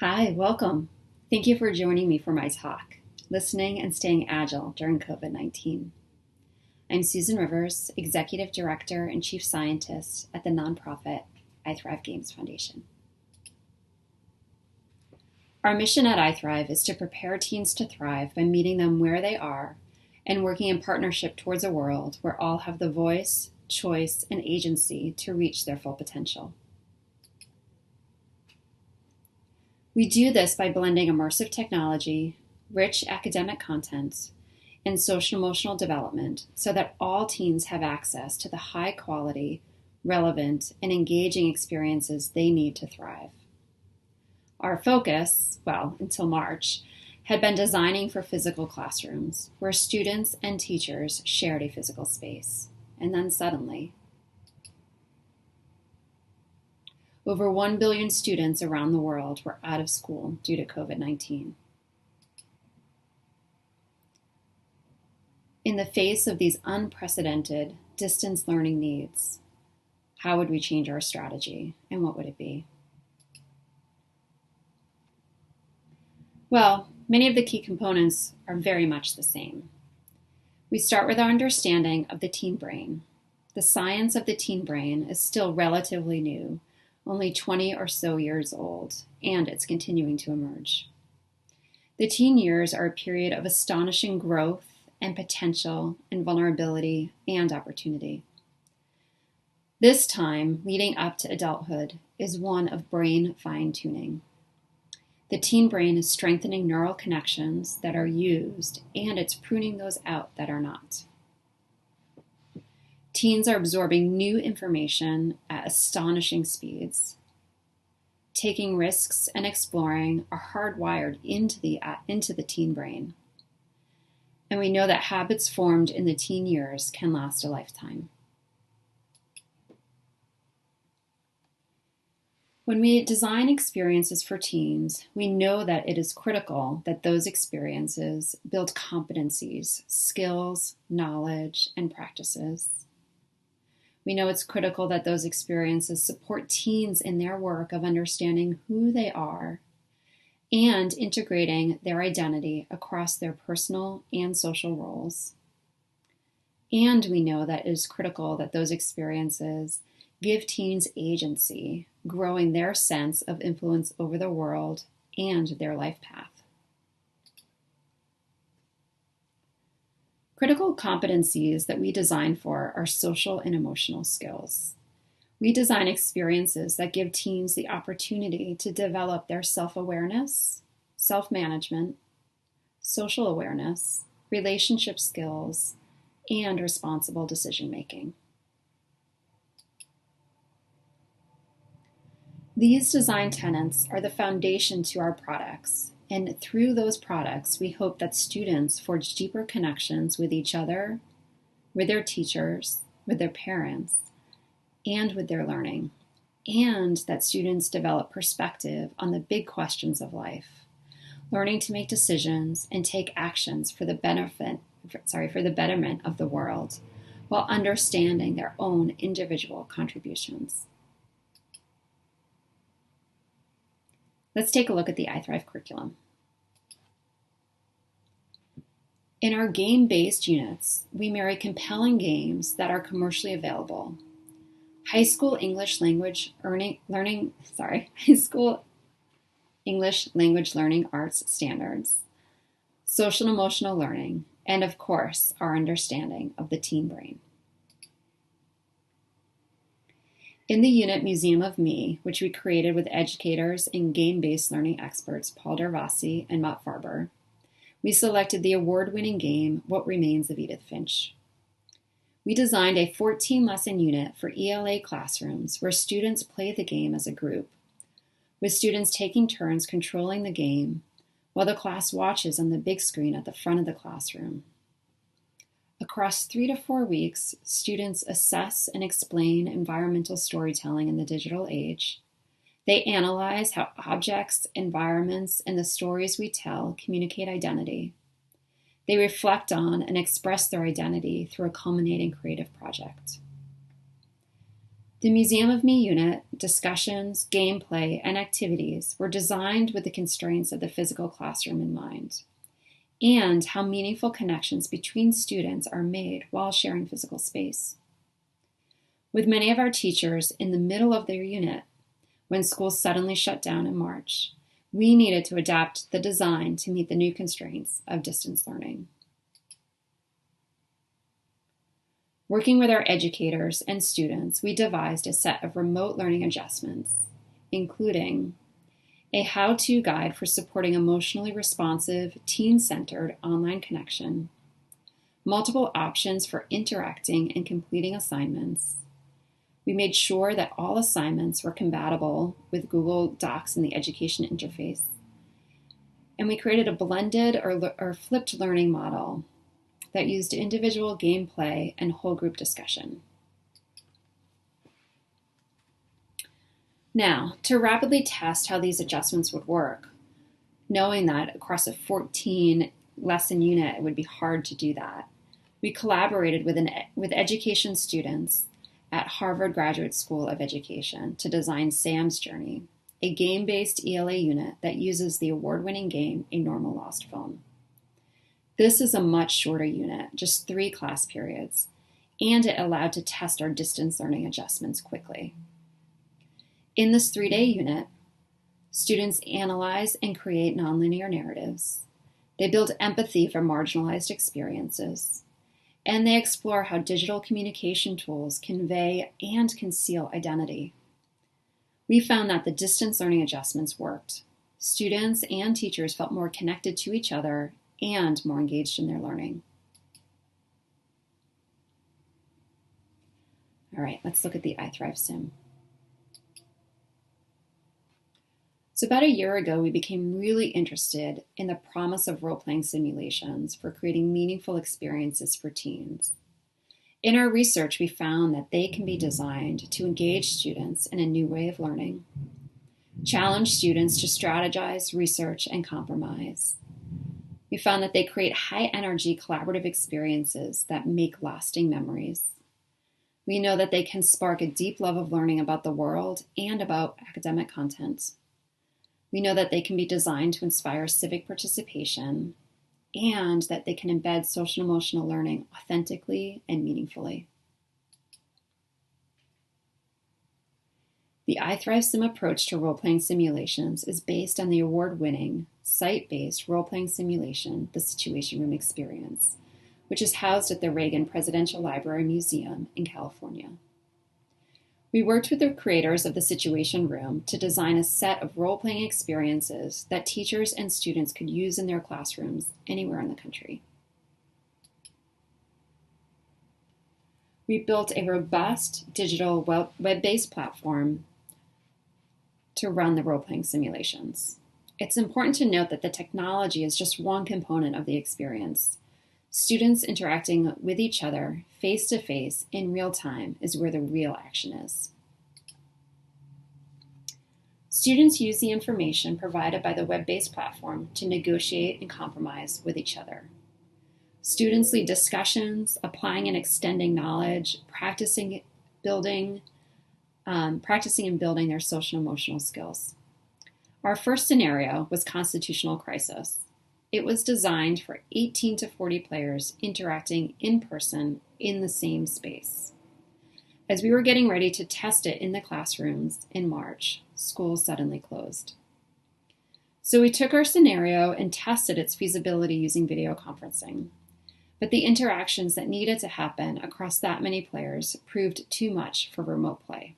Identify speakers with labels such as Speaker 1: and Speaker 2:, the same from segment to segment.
Speaker 1: Hi, welcome. Thank you for joining me for my talk, Listening and Staying Agile During COVID-19. I'm Susan Rivers, Executive Director and Chief Scientist at the nonprofit iThrive Games Foundation. Our mission at iThrive is to prepare teens to thrive by meeting them where they are and working in partnership towards a world where all have the voice, choice, and agency to reach their full potential. We do this by blending immersive technology, rich academic content, and social-emotional development so that all teens have access to the high-quality, relevant, and engaging experiences they need to thrive. Our focus, until March, had been designing for physical classrooms where students and teachers shared a physical space. And then suddenly, over 1 billion students around the world were out of school due to COVID-19. In the face of these unprecedented distance learning needs, how would we change our strategy, and what would it be? Well, many of the key components are very much the same. We start with our understanding of the teen brain. The science of the teen brain is still relatively new, only 20 or so years old, and it's continuing to emerge. The teen years are a period of astonishing growth and potential and vulnerability and opportunity. This time, leading up to adulthood, is one of brain fine-tuning. The teen brain is strengthening neural connections that are used, and it's pruning those out that are not. Teens are absorbing new information at astonishing speeds. Taking risks and exploring are hardwired into the teen brain. And we know that habits formed in the teen years can last a lifetime. When we design experiences for teens, we know that it is critical that those experiences build competencies, skills, knowledge, and practices. We know it's critical that those experiences support teens in their work of understanding who they are and integrating their identity across their personal and social roles. And we know that it is critical that those experiences give teens agency, growing their sense of influence over the world and their life path. Critical competencies that we design for are social and emotional skills. We design experiences that give teens the opportunity to develop their self-awareness, self-management, social awareness, relationship skills, and responsible decision-making. These design tenets are the foundation to our products, and through those products, we hope that students forge deeper connections with each other, with their teachers, with their parents, and with their learning, and that students develop perspective on the big questions of life, learning to make decisions and take actions for the betterment of the world, while understanding their own individual contributions. Let's take a look at the iThrive curriculum. In our game-based units, we marry compelling games that are commercially available, high school English language learning arts standards, social and emotional learning, and of course, our understanding of the teen brain. In the unit Museum of Me, which we created with educators and game-based learning experts Paul Darvasi and Matt Farber, we selected the award-winning game What Remains of Edith Finch. We designed a 14-lesson unit for ELA classrooms where students play the game as a group, with students taking turns controlling the game while the class watches on the big screen at the front of the classroom. Across 3 to 4 weeks, students assess and explain environmental storytelling in the digital age. They analyze how objects, environments, and the stories we tell communicate identity. They reflect on and express their identity through a culminating creative project. The Museum of Me unit, discussions, gameplay, and activities were designed with the constraints of the physical classroom in mind, and how meaningful connections between students are made while sharing physical space. With many of our teachers in the middle of their unit, when schools suddenly shut down in March, we needed to adapt the design to meet the new constraints of distance learning. Working with our educators and students, we devised a set of remote learning adjustments, including a how-to guide for supporting emotionally responsive, teen-centered online connection, multiple options for interacting and completing assignments. We made sure that all assignments were compatible with Google Docs in the education interface. And we created a blended or flipped learning model that used individual gameplay and whole group discussion. Now, to rapidly test how these adjustments would work, knowing that across a 14 lesson unit, it would be hard to do that, we collaborated with education students at Harvard Graduate School of Education to design Sam's Journey, a game-based ELA unit that uses the award-winning game A Normal Lost Phone. This is a much shorter unit, just 3 class periods, and it allowed to test our distance learning adjustments quickly. In this 3-day unit, students analyze and create nonlinear narratives. They build empathy for marginalized experiences, and they explore how digital communication tools convey and conceal identity. We found that the distance learning adjustments worked. Students and teachers felt more connected to each other and more engaged in their learning. All right, let's look at the iThrive sim. So about a year ago, we became really interested in the promise of role-playing simulations for creating meaningful experiences for teens. In our research, we found that they can be designed to engage students in a new way of learning, challenge students to strategize, research, and compromise. We found that they create high-energy collaborative experiences that make lasting memories. We know that they can spark a deep love of learning about the world and about academic content. We know that they can be designed to inspire civic participation and that they can embed social and emotional learning authentically and meaningfully. The iThrive Sim approach to role-playing simulations is based on the award-winning, site-based role-playing simulation, the Situation Room Experience, which is housed at the Reagan Presidential Library Museum in California. We worked with the creators of the Situation Room to design a set of role-playing experiences that teachers and students could use in their classrooms anywhere in the country. We built a robust digital web-based platform to run the role-playing simulations. It's important to note that the technology is just one component of the experience. Students interacting with each other face-to-face in real time is where the real action is. Students use the information provided by the web-based platform to negotiate and compromise with each other. Students lead discussions, applying and extending knowledge, practicing and building their social and emotional skills. Our first scenario was constitutional crisis. It was designed for 18 to 40 players interacting in person in the same space. As we were getting ready to test it in the classrooms in March, school suddenly closed. So we took our scenario and tested its feasibility using video conferencing. But the interactions that needed to happen across that many players proved too much for remote play.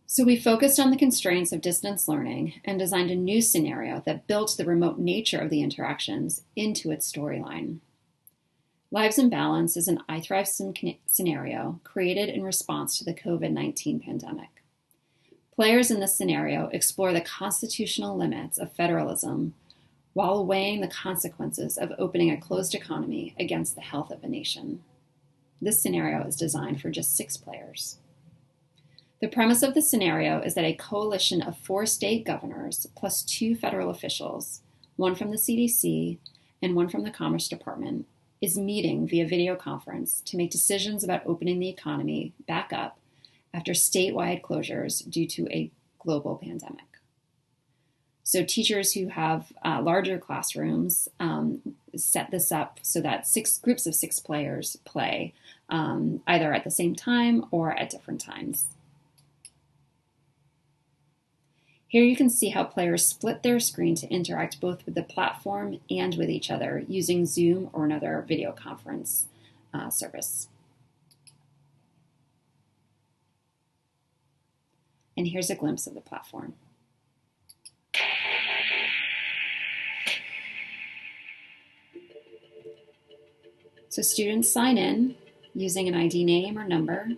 Speaker 1: So we focused on the constraints of distance learning and designed a new scenario that built the remote nature of the interactions into its storyline. Lives in Balance is an iThrive Sim scenario created in response to the COVID-19 pandemic. Players in this scenario explore the constitutional limits of federalism while weighing the consequences of opening a closed economy against the health of a nation. This scenario is designed for just 6 players. The premise of the scenario is that a coalition of 4 state governors plus 2 federal officials, one from the CDC and one from the Commerce Department, is meeting via video conference to make decisions about opening the economy back up after statewide closures due to a global pandemic. So teachers who have larger classrooms set this up so that 6 groups of 6 players play either at the same time or at different times. Here you can see how players split their screen to interact both with the platform and with each other using Zoom or another video conference service. And here's a glimpse of the platform. So students sign in using an ID name or number.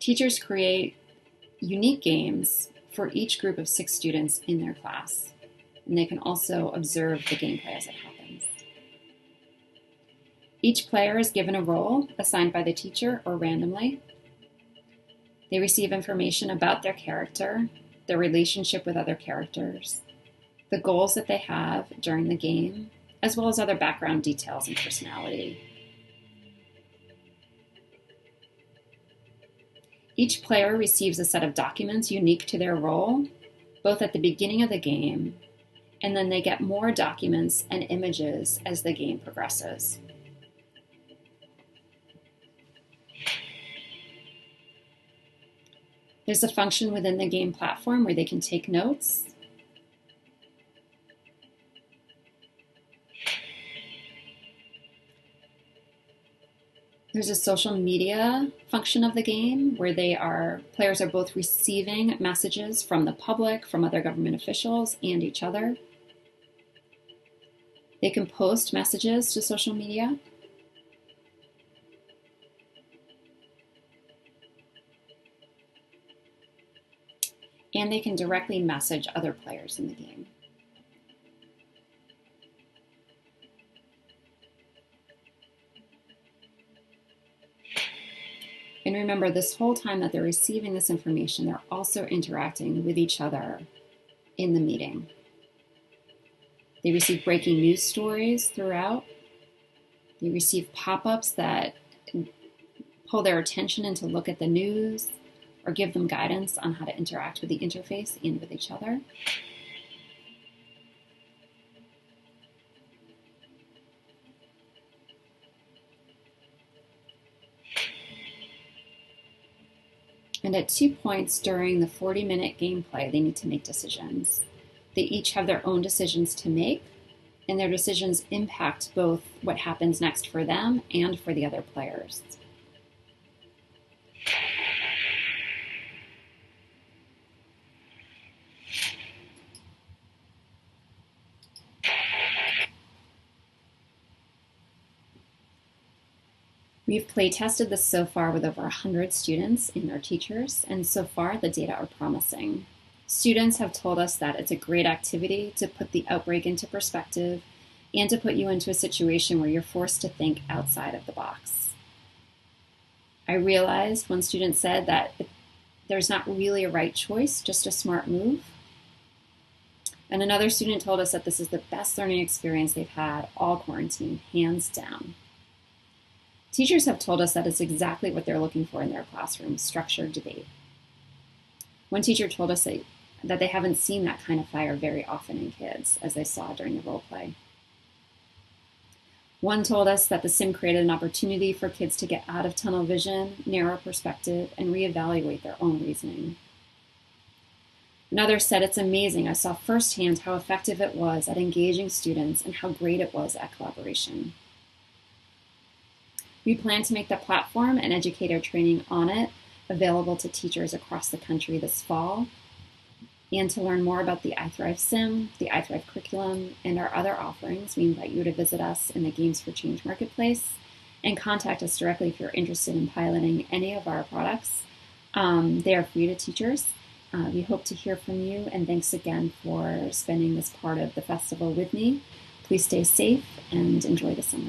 Speaker 1: Teachers create unique games for each group of 6 students in their class, and they can also observe the gameplay as it happens. Each player is given a role assigned by the teacher or randomly. They receive information about their character, their relationship with other characters, the goals that they have during the game, as well as other background details and personality. Each player receives a set of documents unique to their role, both at the beginning of the game, and then they get more documents and images as the game progresses. There's a function within the game platform where they can take notes. There's a social media function of the game where players are both receiving messages from the public, from other government officials, and each other. They can post messages to social media. And they can directly message other players in the game. And remember, this whole time that they're receiving this information, they're also interacting with each other in the meeting. They receive breaking news stories throughout. They receive pop-ups that pull their attention in to look at the news or give them guidance on how to interact with the interface and with each other. And at 2 points during the 40-minute gameplay, they need to make decisions. They each have their own decisions to make, and their decisions impact both what happens next for them and for the other players. We've play tested this so far with over 100 students and their teachers, and so far the data are promising. Students have told us that it's a great activity to put the outbreak into perspective and to put you into a situation where you're forced to think outside of the box. I realized one student said that there's not really a right choice, just a smart move. And another student told us that this is the best learning experience they've had all quarantine, hands down. Teachers have told us that it's exactly what they're looking for in their classroom, structured debate. One teacher told us that they haven't seen that kind of fire very often in kids, as they saw during the role play. One told us that the sim created an opportunity for kids to get out of tunnel vision, narrow perspective, and reevaluate their own reasoning. Another said, "It's amazing. I saw firsthand how effective it was at engaging students and how great it was at collaboration." We plan to make the platform and educator training on it available to teachers across the country this fall. And to learn more about the iThrive Sim, the iThrive curriculum, and our other offerings, we invite you to visit us in the Games for Change marketplace and contact us directly if you're interested in piloting any of our products. They are free to teachers. We hope to hear from you, and thanks again for spending this part of the festival with me. Please stay safe and enjoy the summer.